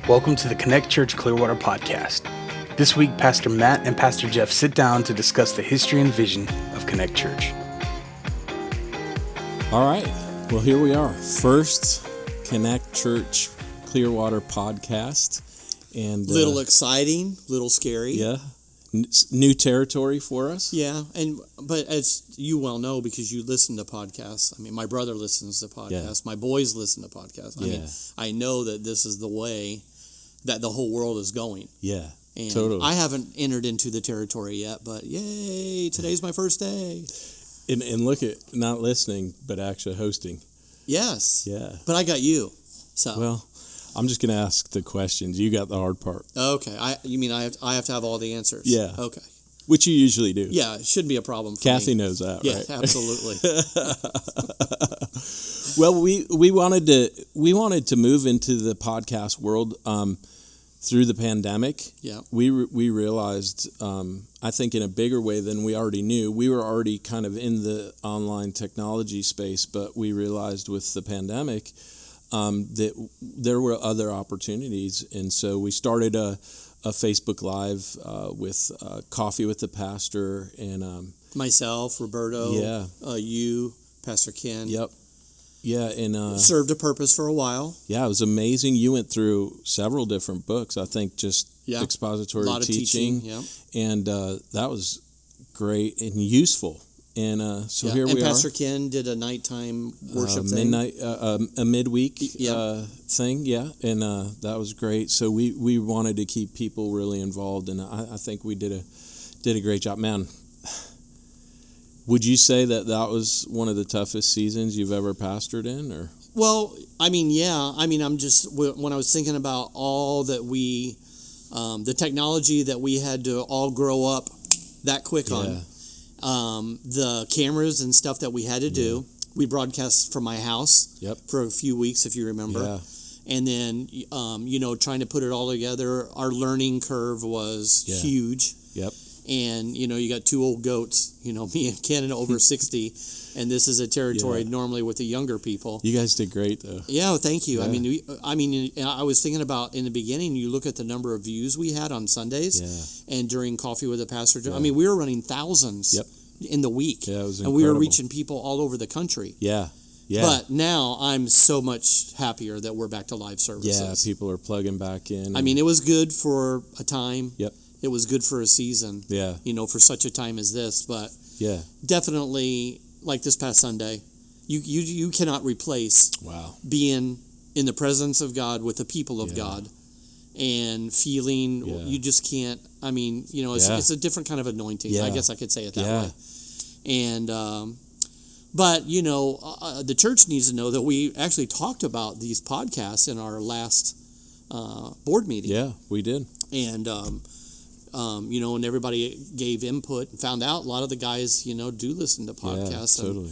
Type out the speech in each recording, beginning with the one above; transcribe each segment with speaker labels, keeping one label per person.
Speaker 1: Welcome to the Connect Church Clearwater podcast. This week, Pastor Matt and Pastor Jeff sit down to discuss the history and vision of Connect Church.
Speaker 2: All right. Well, here we are. First Connect Church Clearwater podcast. And
Speaker 3: little exciting, little scary.
Speaker 2: Yeah. New territory for us.
Speaker 3: Yeah. But as you well know, because you listen to podcasts, I mean, my brother listens to podcasts. Yeah. My boys listen to podcasts. I mean, I know that this is the way that the whole world is going.
Speaker 2: Yeah.
Speaker 3: And
Speaker 2: totally.
Speaker 3: I haven't entered into the territory yet, but yay, today's my first day.
Speaker 2: And look at not listening, but actually hosting.
Speaker 3: Yes.
Speaker 2: Yeah.
Speaker 3: But I got you. So.
Speaker 2: Well, I'm just going to ask the questions. You got the hard part.
Speaker 3: Okay. You mean I have to have all the answers?
Speaker 2: Yeah.
Speaker 3: Okay.
Speaker 2: Which you usually do.
Speaker 3: Yeah, it shouldn't be a problem for
Speaker 2: Kathy
Speaker 3: me.
Speaker 2: knows that,
Speaker 3: yeah,
Speaker 2: right?
Speaker 3: Absolutely.
Speaker 2: Well, we wanted to move into the podcast world through the pandemic.
Speaker 3: Yeah.
Speaker 2: We realized, I think in a bigger way than we already knew, we were already kind of in the online technology space, but we realized with the pandemic that there were other opportunities. And so we started a Facebook Live with Coffee with the Pastor and
Speaker 3: myself, Roberto, you, Pastor Ken.
Speaker 2: Yep. Yeah, and
Speaker 3: served a purpose for a while.
Speaker 2: Yeah, it was amazing. You went through several different books. I think just expository
Speaker 3: a lot of teaching. Yeah,
Speaker 2: and that was great and useful. And so here we are.
Speaker 3: And Pastor Ken did a nighttime worship thing.
Speaker 2: A midweek thing. Yeah, and that was great. So we wanted to keep people really involved, and I think we did a great job, man. Would you say that was one of the toughest seasons you've ever pastored in, or?
Speaker 3: Well, I mean, yeah. I mean, I'm just when I was thinking about all that the technology that we had to all grow up that quick on. The cameras and stuff that we had to do. We broadcast from my house for a few weeks, if you remember. Yeah. And then, trying to put it all together, our learning curve was huge.
Speaker 2: Yep.
Speaker 3: And, you got two old goats, me and Ken, over 60. And this is a territory normally with the younger people.
Speaker 2: You guys did great, though.
Speaker 3: Yeah, thank you. Yeah. I mean, I was thinking about in the beginning, you look at the number of views we had on Sundays and during Coffee with the Pastor. I mean, we were running thousands in the week.
Speaker 2: Yeah, it was incredible.
Speaker 3: And we were reaching people all over the country.
Speaker 2: Yeah. Yeah.
Speaker 3: But now I'm so much happier that we're back to live services.
Speaker 2: Yeah, people are plugging back in.
Speaker 3: I mean, it was good for a time.
Speaker 2: Yep.
Speaker 3: It was good for a season.
Speaker 2: Yeah.
Speaker 3: For such a time as this. But definitely, like this past Sunday, you cannot replace being in the presence of God with the people of God and feeling you just can't. I mean, it's a different kind of anointing. Yeah. I guess I could say it that way. And but the church needs to know that we actually talked about these podcasts in our last board meeting.
Speaker 2: Yeah, we did.
Speaker 3: And and everybody gave input and found out a lot of the guys do listen to podcasts.
Speaker 2: Yeah, totally.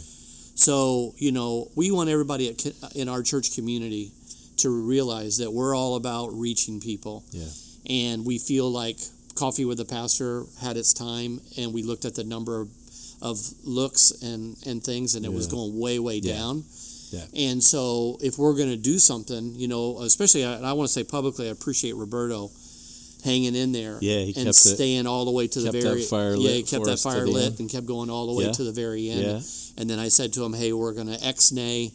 Speaker 3: So we want everybody in our church community to realize that we're all about reaching people.
Speaker 2: Yeah. And
Speaker 3: we feel like Coffee with the Pastor had its time, and we looked at the number of looks and things, and it was going way down. Yeah. And so if we're going to do something, especially, I want to say publicly, I appreciate Roberto hanging in there and staying all the way to the very end. Yeah, he kept that fire lit and kept going all the way to the very end. Yeah. And then I said to him, hey, we're going to ex-nay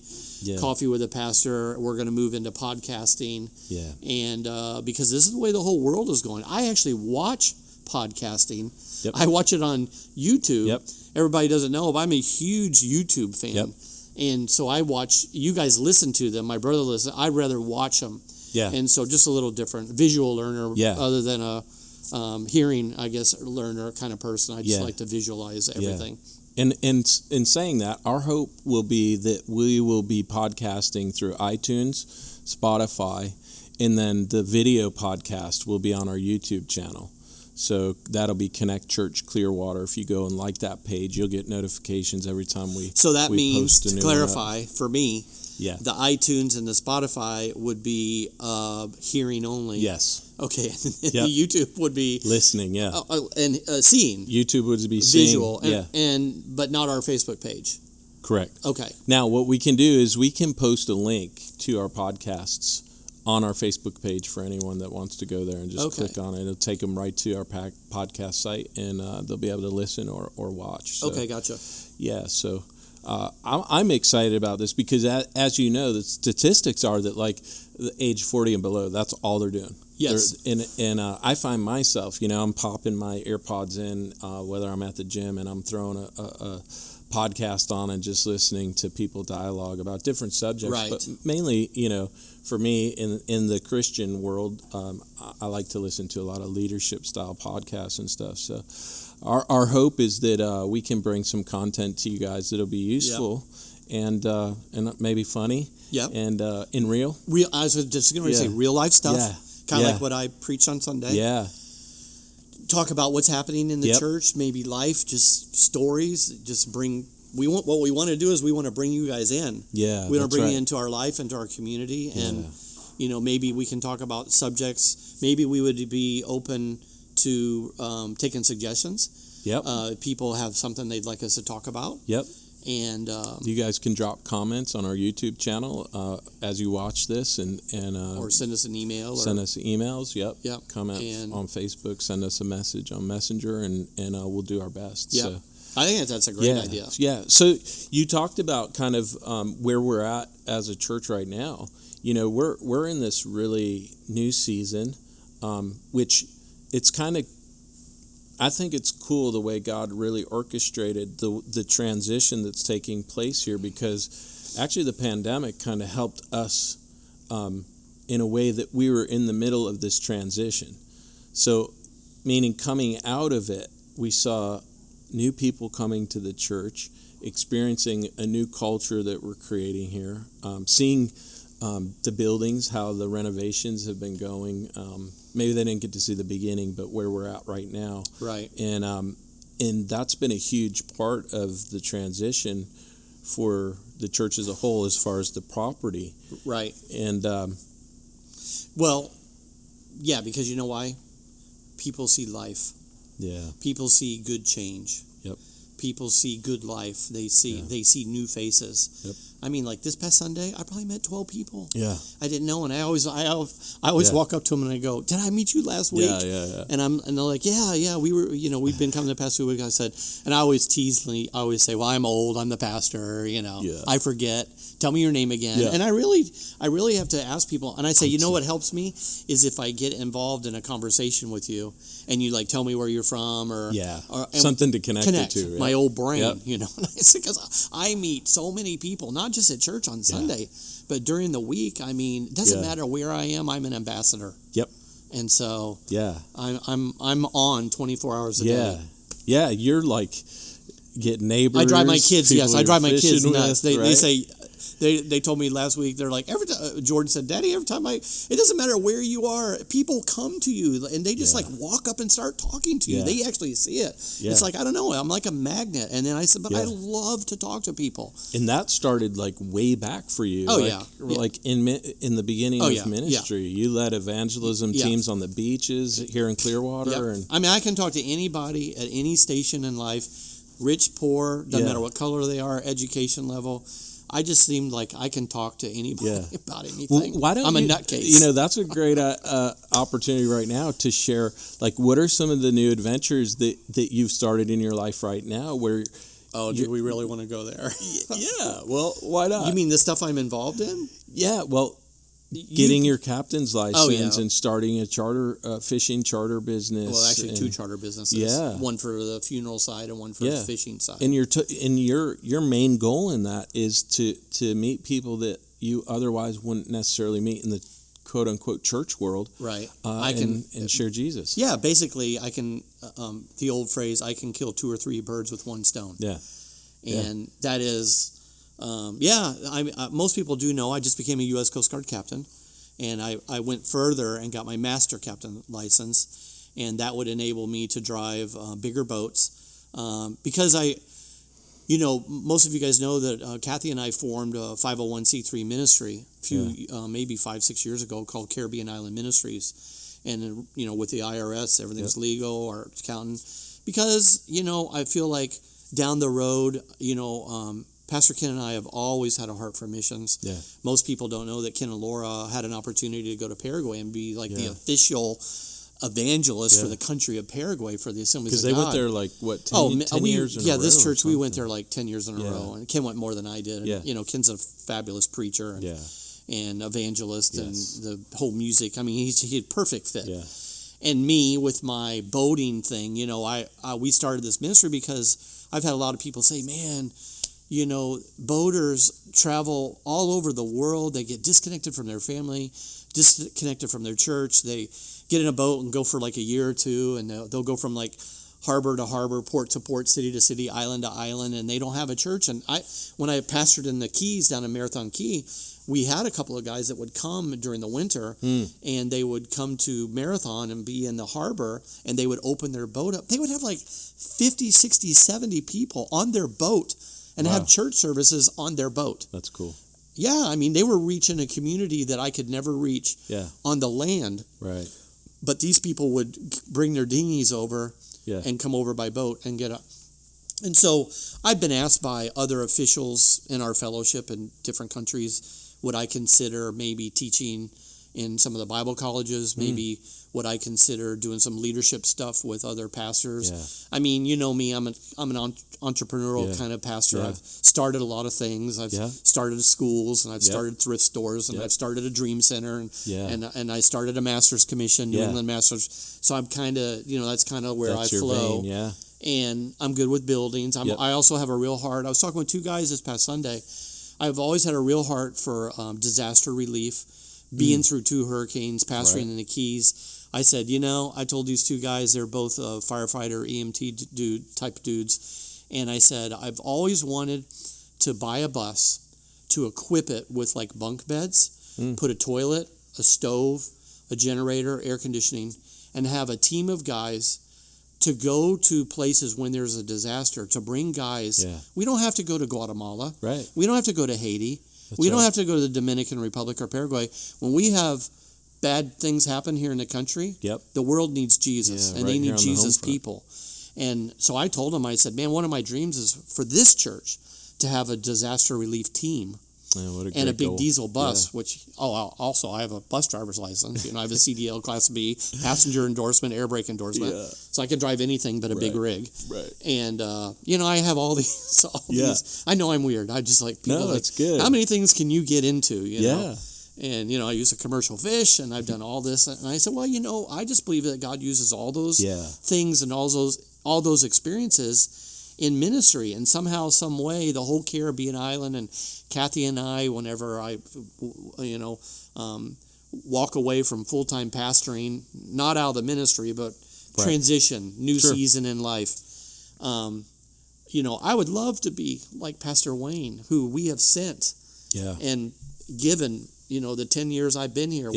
Speaker 3: Coffee with the Pastor. We're going to move into podcasting. Yeah. And because this is the way the whole world is going. I actually watch podcasting. Yep. I watch it on YouTube. Yep. Everybody doesn't know, but I'm a huge YouTube fan. Yep. And so I watch, you guys listen to them. My brother listens. I'd rather watch them. Yeah. And so just a little different visual learner other than a hearing, I guess, learner kind of person. I just like to visualize everything.
Speaker 2: Yeah. And in saying that, our hope will be that we will be podcasting through iTunes, Spotify, and then the video podcast will be on our YouTube channel. So that'll be Connect Church Clearwater. If you go and like that page, you'll get notifications every time we
Speaker 3: So that means, to clarify, for me,
Speaker 2: the
Speaker 3: iTunes and the Spotify would be hearing only.
Speaker 2: Yes.
Speaker 3: Okay. The YouTube would be
Speaker 2: listening. Yeah.
Speaker 3: And seeing.
Speaker 2: YouTube would be seeing.
Speaker 3: Visual. But not our Facebook page.
Speaker 2: Correct.
Speaker 3: Okay.
Speaker 2: Now, what we can do is we can post a link to our podcasts on our Facebook page for anyone that wants to go there and just
Speaker 3: Okay.
Speaker 2: click on it. It'll take them right to our podcast site, and they'll be able to listen or watch. So,
Speaker 3: Okay, gotcha.
Speaker 2: yeah, so I'm excited about this because, as you know, the statistics are that like the age 40 and below, that's all they're doing.
Speaker 3: Yes.
Speaker 2: And I find myself, I'm popping my AirPods in, whether I'm at the gym and I'm throwing a podcast on and just listening to people dialogue about different subjects.
Speaker 3: Right.
Speaker 2: But mainly, for me in the Christian world, I like to listen to a lot of leadership style podcasts and stuff. So our hope is that we can bring some content to you guys that'll be useful and maybe funny.
Speaker 3: Yeah.
Speaker 2: And in real.
Speaker 3: I was just going to say real life stuff.
Speaker 2: Yeah.
Speaker 3: Kind of like what I preach on Sunday.
Speaker 2: Yeah.
Speaker 3: Talk about what's happening in the church, maybe life, just stories. Just bring. What we want to do is we want to bring you guys in.
Speaker 2: Yeah.
Speaker 3: We want to bring you into our life, into our community, and maybe we can talk about subjects. Maybe we would be open to taking suggestions.
Speaker 2: Yep.
Speaker 3: People have something they'd like us to talk about.
Speaker 2: Yep.
Speaker 3: And
Speaker 2: you guys can drop comments on our YouTube channel as you watch this, and
Speaker 3: or send us an email.
Speaker 2: Send us emails. Yep.
Speaker 3: Yep.
Speaker 2: Comment on Facebook. Send us a message on Messenger, and we'll do our best.
Speaker 3: Yeah.
Speaker 2: So,
Speaker 3: I think that's a great idea.
Speaker 2: Yeah. So you talked about kind of where we're at as a church right now. We're in this really new season, which it's kind of. I think it's cool the way God really orchestrated the transition that's taking place here, because actually the pandemic kind of helped us in a way that we were in the middle of this transition. So, meaning coming out of it, we saw new people coming to the church, experiencing a new culture that we're creating here, seeing the buildings, how the renovations have been going. Maybe they didn't get to see the beginning, but where we're at right now.
Speaker 3: Right.
Speaker 2: And that's been a huge part of the transition for the church as a whole, as far as the property.
Speaker 3: Right.
Speaker 2: And
Speaker 3: because you know why? People see life.
Speaker 2: Yeah.
Speaker 3: People see good change.
Speaker 2: Yep.
Speaker 3: People see good life. They see new faces.
Speaker 2: Yep.
Speaker 3: I mean, like this past Sunday, I probably met 12 people.
Speaker 2: Yeah.
Speaker 3: I didn't know, and I always walk up to them and I go, "Did I meet you last week?"
Speaker 2: Yeah.
Speaker 3: And they're like, "Yeah, we were, we've been coming the past 2 weeks." I said, and I always say, "Well, I'm old. I'm the pastor. I forget. Tell me your name again."
Speaker 2: Yeah.
Speaker 3: And I really have to ask people. And I say, what helps me is if I get involved in a conversation with you, and you like tell me where you're from, or
Speaker 2: something to connect you to. Yeah.
Speaker 3: My old brain,
Speaker 2: Yep.
Speaker 3: And I say, because I meet so many people, not just at church on Sunday, but during the week. I mean, it doesn't matter where I am. I'm an ambassador.
Speaker 2: Yep.
Speaker 3: And so I'm on 24 hours a day.
Speaker 2: Yeah. You're like get neighbors.
Speaker 3: I drive my kids.
Speaker 2: people
Speaker 3: I drive my
Speaker 2: you're
Speaker 3: kids
Speaker 2: fishing
Speaker 3: nuts.
Speaker 2: with,
Speaker 3: They say. They told me last week, they're like, Jordan said, "Daddy, every time it doesn't matter where you are, people come to you and they just like walk up and start talking to you.
Speaker 2: Yeah.
Speaker 3: They actually see it.
Speaker 2: Yeah.
Speaker 3: It's like, I don't know, I'm like a magnet." And then I said, "But I love to talk to people."
Speaker 2: And that started like way back for you.
Speaker 3: Oh,
Speaker 2: Like in the beginning of ministry, you led evangelism teams on the beaches here in Clearwater.
Speaker 3: Yep.
Speaker 2: And
Speaker 3: I mean, I can talk to anybody at any station in life, rich, poor, doesn't matter what color they are, education level. I just seemed like I can talk to anybody about anything.
Speaker 2: Well, why don't
Speaker 3: I'm a
Speaker 2: you,
Speaker 3: nutcase.
Speaker 2: That's a great opportunity right now to share. Like, what are some of the new adventures that you've started in your life right now? Where
Speaker 3: do we really want to go there?
Speaker 2: Yeah. Well, why not?
Speaker 3: You mean the stuff I'm involved in?
Speaker 2: Yeah. Well, getting your captain's license and starting a fishing charter business.
Speaker 3: Well, actually, 2 charter businesses.
Speaker 2: Yeah.
Speaker 3: One for the funeral side and one for the fishing side.
Speaker 2: And your main goal in that is to meet people that you otherwise wouldn't necessarily meet in the quote unquote church world. Right. And share Jesus.
Speaker 3: Yeah. Basically, I can the old phrase, I can kill 2 or 3 birds with one stone.
Speaker 2: Yeah.
Speaker 3: And that is. Most people do know I just became a U.S. Coast Guard captain, and I went further and got my master captain license, and that would enable me to drive bigger boats because most of you guys know that Kathy and I formed a 501c3 ministry maybe 5-6 years ago called Caribbean Island Ministries, and with the IRS everything's legal, or accountant, because I feel like down the road Pastor Ken and I have always had a heart for missions.
Speaker 2: Yeah.
Speaker 3: Most people don't know that Ken and Laura had an opportunity to go to Paraguay and be like the official evangelist for the country of Paraguay for the Assemblies of God.
Speaker 2: Because they went there like, what, 10 years in a row?
Speaker 3: Yeah, this church, we went there like 10 years in a row. And Ken went more than I did. And,
Speaker 2: Yeah.
Speaker 3: Ken's a fabulous preacher and evangelist and the whole music. I mean, he's a perfect fit.
Speaker 2: Yeah.
Speaker 3: And me with my boating thing, we started this ministry because I've had a lot of people say, man, boaters travel all over the world. They get disconnected from their family, disconnected from their church. They get in a boat and go for like a year or two, and they'll go from like harbor to harbor, port to port, city to city, island to island, and they don't have a church. And when I pastored in the Keys down in Marathon Key, we had a couple of guys that would come during the winter, and they would come to Marathon and be in the harbor, and they would open their boat up. They would have like 50, 60, 70 people on their boat and have church services on their boat.
Speaker 2: That's cool.
Speaker 3: Yeah, I mean, they were reaching a community that I could never reach on the land.
Speaker 2: Right.
Speaker 3: But these people would bring their dinghies over and come over by boat and get up. And so I've been asked by other officials in our fellowship in different countries, would I consider maybe teaching in some of the Bible colleges, maybe would I consider doing some leadership stuff with other pastors. I mean, you know me, I'm an entrepreneurial kind of pastor. I've started a lot of things. I've started schools, and I've started thrift stores, and I've started a dream center, and I started a master's commission, New England Masters. So I'm kind of, that's kind of where
Speaker 2: That's
Speaker 3: I
Speaker 2: your
Speaker 3: flow.
Speaker 2: vein,
Speaker 3: And I'm good with buildings. I also have a real heart. I was talking with two guys this past Sunday. I've always had a real heart for disaster relief, being through 2 hurricanes, pastoring in the Keys. I said, I told these two guys, they're both firefighter, EMT type dudes. And I said, I've always wanted to buy a bus, to equip it with like bunk beds, put a toilet, a stove, a generator, air conditioning, and have a team of guys to go to places when there's a disaster, to bring guys. We don't have to go to Guatemala.
Speaker 2: Right.
Speaker 3: We don't have to go to Haiti. We don't have to go to the Dominican Republic or Paraguay. When we have bad things happen here in the country, the world needs Jesus, and they need Jesus people. And so I told him, I said, man, one of my dreams is for this church to have a disaster relief team. And a big
Speaker 2: goal.
Speaker 3: Diesel bus, which, also I have a bus driver's license. I have a CDL Class B, passenger endorsement, air brake endorsement. So I can drive anything but a big rig.
Speaker 2: Right.
Speaker 3: And, I have all these, these. I know I'm weird. I just like people.
Speaker 2: No, that's good.
Speaker 3: How many things can you get into, know? And, I use a commercial fish, and I've done all this. And I said, well, I just believe that God uses all those things and all those experiences in ministry, and somehow, some way, the whole Caribbean island, and Kathy and I, whenever I, walk away from full-time pastoring, not out of the ministry, but transition, new season in life. I would love to be like Pastor Wayne, who we have sent and given, the 10 years I've been here.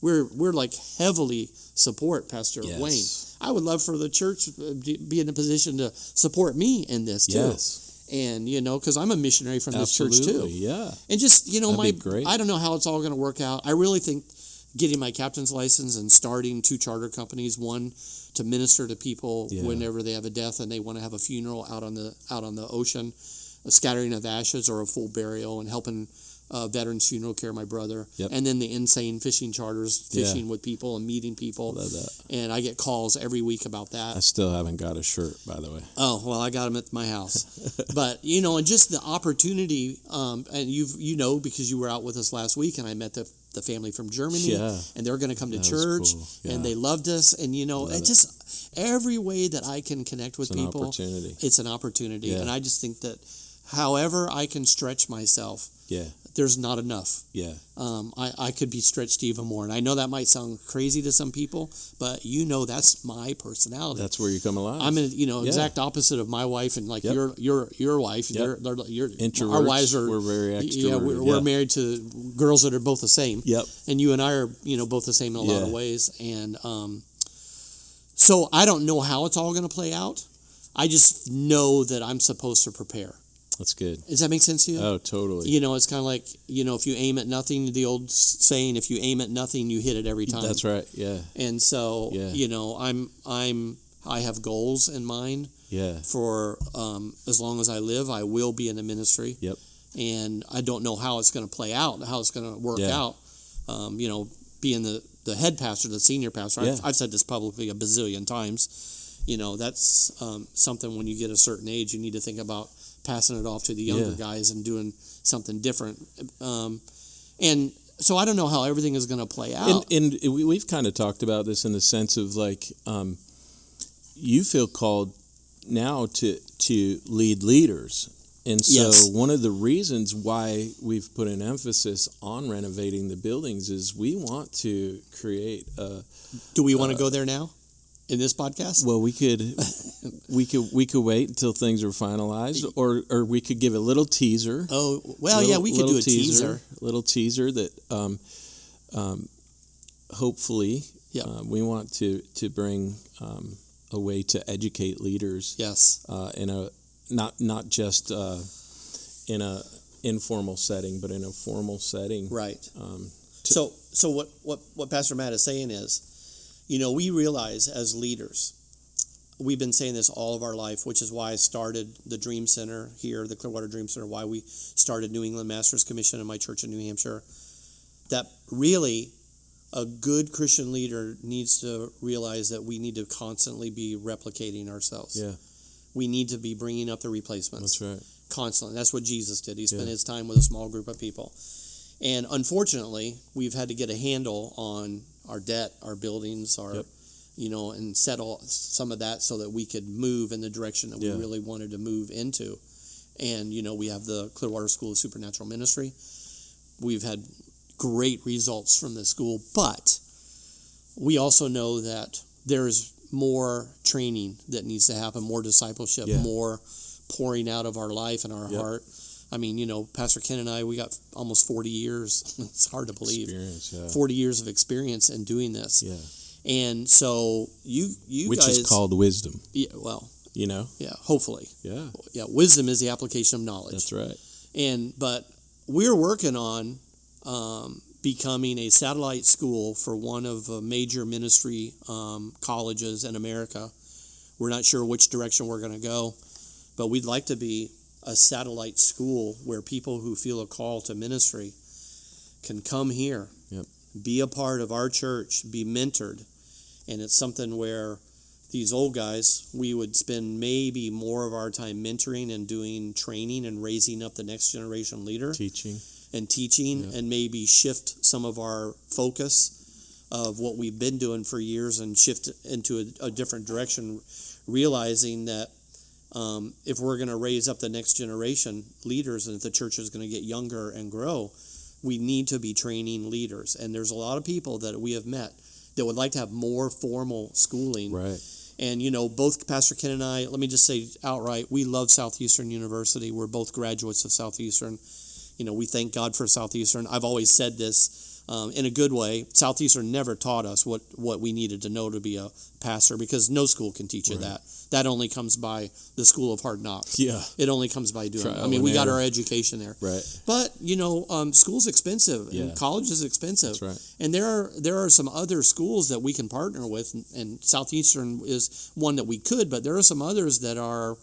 Speaker 3: We're like heavily support Pastor Wayne. I would love for the church to be in a position to support me in this too. And, because I'm a missionary from this church too. And just, I don't know how it's all going to work out. I really think getting my captain's license and starting 2 charter companies, one to minister to people whenever they have a death and they want to have a funeral out on the ocean, a scattering of ashes or a full burial, and helping Veterans Funeral Care, my brother, and then the Insane Fishing Charters, fishing with people and meeting people.
Speaker 2: Love that.
Speaker 3: And I get calls every week about that.
Speaker 2: I still haven't got a shirt, by the way.
Speaker 3: Oh, well, I got them at my house. But, and just the opportunity, and because you were out with us last week, and I met the family from Germany, and they're going to come to church, and they loved us, and, it's just every way that I can connect with people, it's an opportunity. And I just think that however I can stretch myself, there's not enough. I could be stretched even more. And I know that might sound crazy to some people, but that's my personality.
Speaker 2: That's where you come alive.
Speaker 3: I'm exact opposite of my wife, and like your wife. They're
Speaker 2: introverts.
Speaker 3: Our wives are.
Speaker 2: We're very extroverted.
Speaker 3: Yeah, we're married to girls that are both the same. And you and I are both the same in a lot of ways. And so I don't know how it's all going to play out. I just know that I'm supposed to prepare.
Speaker 2: That's good.
Speaker 3: Does that make sense to you?
Speaker 2: Oh, totally.
Speaker 3: It's kind of like, if you aim at nothing, the old saying, if you aim at nothing, you hit it every time.
Speaker 2: That's right. Yeah.
Speaker 3: And so, I have goals in mind.
Speaker 2: Yeah.
Speaker 3: For as long as I live, I will be in the ministry.
Speaker 2: Yep.
Speaker 3: And I don't know how it's going to play out, how it's going to work
Speaker 2: Yeah.
Speaker 3: out. Being the head pastor, the senior pastor,
Speaker 2: Yeah.
Speaker 3: I've said this publicly a bazillion times. That's something when you get a certain age, you need to think about passing it off to the younger guys and doing something different. And so I don't know how everything is going to play out.
Speaker 2: And we've kind of talked about this in the sense of like, you feel called now to lead leaders. And so
Speaker 3: Yes.
Speaker 2: one of the reasons why we've put an emphasis on renovating the buildings is we want to create a...
Speaker 3: Do we want to go there now in this podcast?
Speaker 2: Well, we could wait until things are finalized, or we could give a little teaser.
Speaker 3: Oh, well, yeah, we could do a teaser.
Speaker 2: A little teaser that hopefully we want to bring a way to educate leaders.
Speaker 3: Yes.
Speaker 2: In a not just in a informal setting, but in a formal setting.
Speaker 3: Right. So what Pastor Matt is saying is, we realize as leaders, we've been saying this all of our life, which is why I started the Dream Center here, the Clearwater Dream Center, why we started New England Masters Commission in my church in New Hampshire, that really a good Christian leader needs to realize that we need to constantly be replicating ourselves.
Speaker 2: Yeah.
Speaker 3: We need to be bringing up the replacements.
Speaker 2: That's right.
Speaker 3: Constantly. That's what Jesus did. He spent his time with a small group of people. And unfortunately, we've had to get a handle on our debt, our buildings, and settle some of that so that we could move in the direction that we really wanted to move into. And, we have the Clearwater School of Supernatural Ministry. We've had great results from the school, but we also know that there's more training that needs to happen, more discipleship, more pouring out of our life and our heart. I mean, Pastor Ken and I, we got almost 40 years. It's hard to believe. 40 years of experience in doing this.
Speaker 2: Yeah.
Speaker 3: And so you
Speaker 2: Which
Speaker 3: guys...
Speaker 2: Which is called wisdom.
Speaker 3: Yeah, well... Yeah, hopefully.
Speaker 2: Yeah.
Speaker 3: Yeah, wisdom is the application of knowledge.
Speaker 2: That's right.
Speaker 3: But we're working on becoming a satellite school for one of the major ministry colleges in America. We're not sure which direction we're going to go, but we'd like to be a satellite school where people who feel a call to ministry can come here, be a part of our church, be mentored. And it's something where these old guys, we would spend maybe more of our time mentoring and doing training and raising up the next generation leader.
Speaker 2: Teaching,
Speaker 3: and maybe shift some of our focus of what we've been doing for years and shift into a different direction, realizing that if we're going to raise up the next generation leaders and if the church is going to get younger and grow, we need to be training leaders. And there's a lot of people that we have met that would like to have more formal schooling.
Speaker 2: Right.
Speaker 3: And, both Pastor Ken and I, let me just say outright, we love Southeastern University. We're both graduates of Southeastern. We thank God for Southeastern. I've always said this in a good way. Southeastern never taught us what we needed to know to be a pastor, because no school can teach you that. That only comes by the school of hard knocks.
Speaker 2: Yeah.
Speaker 3: It only comes by doing it. We got our education there.
Speaker 2: Right.
Speaker 3: But, school's expensive and college is expensive.
Speaker 2: That's right.
Speaker 3: And there are some other schools that we can partner with, and Southeastern is one that we could, but there are some others that are,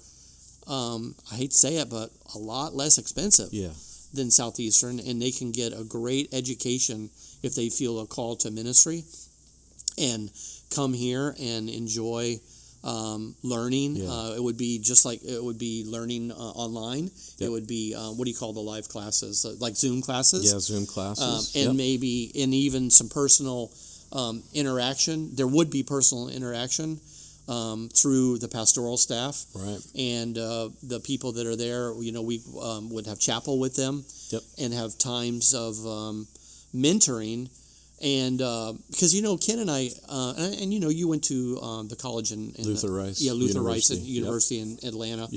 Speaker 3: I hate to say it, but a lot less expensive.
Speaker 2: Yeah.
Speaker 3: Than Southeastern, and they can get a great education if they feel a call to ministry and come here and enjoy learning. It would be just like it would be learning online. It would be what do you call the live classes, like Zoom classes?
Speaker 2: Yeah, Zoom classes.
Speaker 3: And maybe and even some personal interaction. There would be personal interaction through the pastoral staff,
Speaker 2: right,
Speaker 3: and the people that are there. We would have chapel with them, and have times of mentoring, and because Ken and I, and you went to the college in
Speaker 2: Luther Rice,
Speaker 3: Luther Rice University in Atlanta,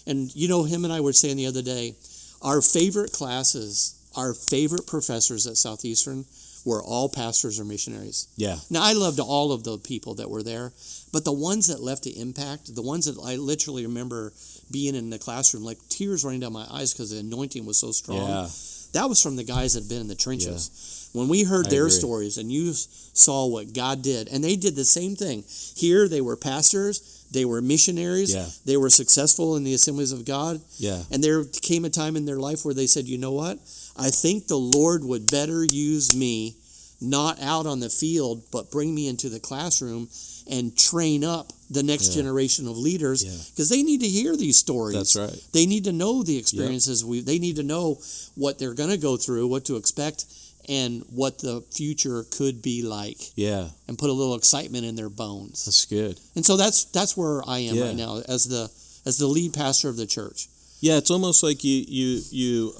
Speaker 3: and him and I were saying the other day, our favorite classes, our favorite professors at Southeastern were all pastors or missionaries.
Speaker 2: Yeah.
Speaker 3: Now, I loved all of the people that were there, but the ones that left the impact, the ones that I literally remember being in the classroom, like tears running down my eyes because the anointing was so strong.
Speaker 2: Yeah.
Speaker 3: that was from the guys that had been in the trenches. When we heard their stories and you saw what God did, and they did the same thing. Here they were pastors, they were missionaries, they were successful in the Assemblies of God. And there came a time in their life where they said, you know what? I think the Lord would better use me not out on the field, but bring me into the classroom and train up the next generation of leaders, because they need to hear these stories.
Speaker 2: That's right.
Speaker 3: They need to know the experiences. They need to know what they're going to go through, what to expect, and what the future could be like. And put a little excitement in their bones.
Speaker 2: That's good.
Speaker 3: And so that's where I am right now as the lead pastor of the church.
Speaker 2: It's almost like you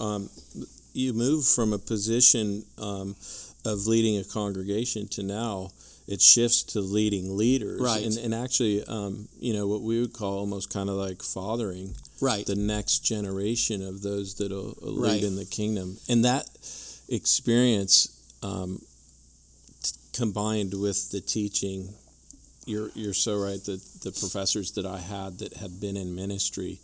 Speaker 2: move from a position of leading a congregation to now it shifts to leading leaders, and actually, what we would call almost kind of like fathering the next generation of those that will lead in the kingdom. And that experience, combined with the teaching, you're so right that the professors that I had that had been in ministry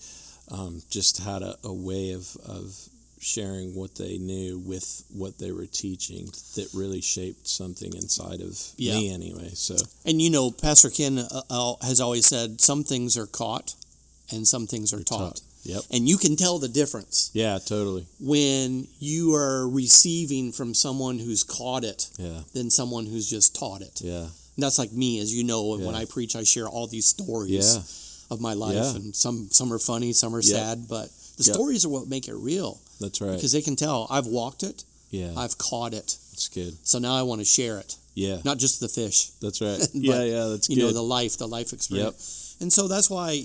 Speaker 2: just had a way of sharing what they knew with what they were teaching that really shaped something inside of me anyway. So,
Speaker 3: and Pastor Ken has always said some things are caught and some things are taught. And you can tell the difference.
Speaker 2: Totally.
Speaker 3: When you are receiving from someone who's caught it than someone who's just taught it. And that's like me, as you know, when I preach, I share all these stories of my life, and some are funny, some are sad, but the stories are what make it real.
Speaker 2: That's right.
Speaker 3: Because they can tell, I've walked it, I've caught it.
Speaker 2: That's good.
Speaker 3: So now I want to share it. Not just the fish.
Speaker 2: That's right.
Speaker 3: but,
Speaker 2: that's good.
Speaker 3: The life experience. And so that's why,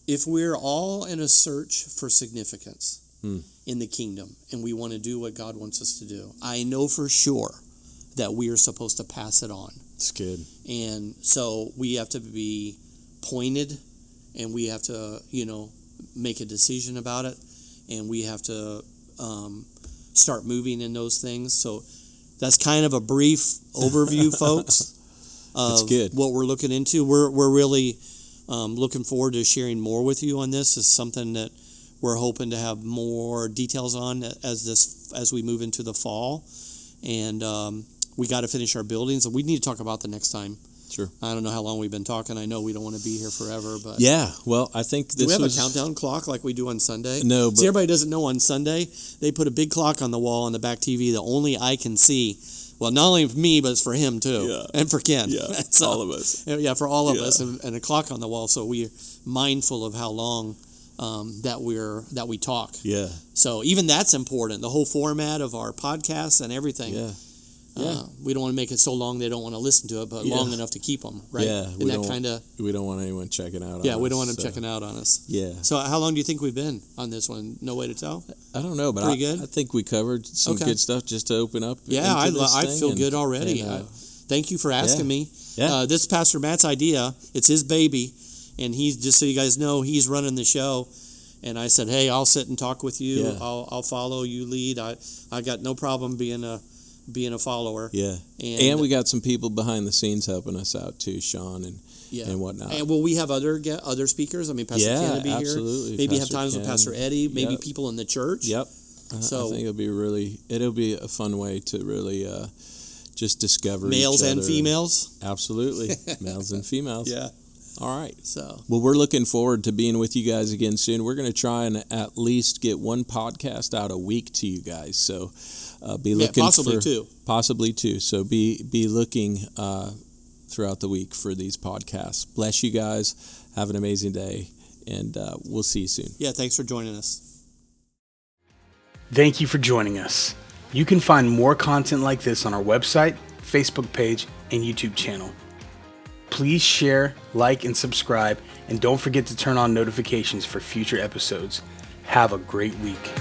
Speaker 3: if we're all in a search for significance in the kingdom and we want to do what God wants us to do, I know for sure that we are supposed to pass it on.
Speaker 2: That's good.
Speaker 3: And so we have to be pointed, and we have to, make a decision about it, and we have to start moving in those things. So that's kind of a brief overview, folks, of what we're looking into. We're really looking forward to sharing more with you on this. It's something that we're hoping to have more details on as we move into the fall. And we got to finish our buildings. We need to talk about the next time.
Speaker 2: Sure.
Speaker 3: I don't know how long we've been talking. I know we don't want to be here forever, but
Speaker 2: well, I think this
Speaker 3: do we have a countdown clock like we do on Sunday?
Speaker 2: No, but
Speaker 3: everybody doesn't know on Sunday they put a big clock on the wall on the back TV that only I can see. Well, not only for me, but it's for him too, and for Ken.
Speaker 2: So, all of us.
Speaker 3: For all of us, and a clock on the wall, so we're mindful of how long that we talk. So even that's important. The whole format of our podcasts and everything. We don't want to make it so long they don't want to listen to it, but long enough to keep them, right?
Speaker 2: We don't want anyone checking out on us.
Speaker 3: We don't want them checking out on us. So how long do you think we've been on this one? No way to tell?
Speaker 2: I don't know, but I think we covered some good stuff just to open up.
Speaker 3: I feel good already. Thank you for asking me. This is Pastor Matt's idea. It's his baby, and he's, just so you guys know, he's running the show. And I said, hey, I'll sit and talk with you. I'll follow you lead. I got no problem being a follower. And we got some people behind the scenes helping us out too, Sean and whatnot. And will we have other speakers? I mean, Pastor Ken will be
Speaker 2: absolutely.
Speaker 3: Here. Maybe Pastor have times Ken. With Pastor Eddie. Maybe people in the church.
Speaker 2: So I think it'll be a fun way to really just discover
Speaker 3: males
Speaker 2: each
Speaker 3: and
Speaker 2: other.
Speaker 3: Females.
Speaker 2: Absolutely, males and females. All right.
Speaker 3: Well,
Speaker 2: we're looking forward to being with you guys again soon. We're going to try and at least get one podcast out a week to you guys. So be looking possibly two. So be looking throughout the week for these podcasts. Bless you guys. Have an amazing day, and we'll see you soon.
Speaker 3: Thanks for joining us.
Speaker 1: Thank you for joining us. You can find more content like this on our website, Facebook page, and YouTube channel. Please share, like, and subscribe, and don't forget to turn on notifications for future episodes. Have a great week.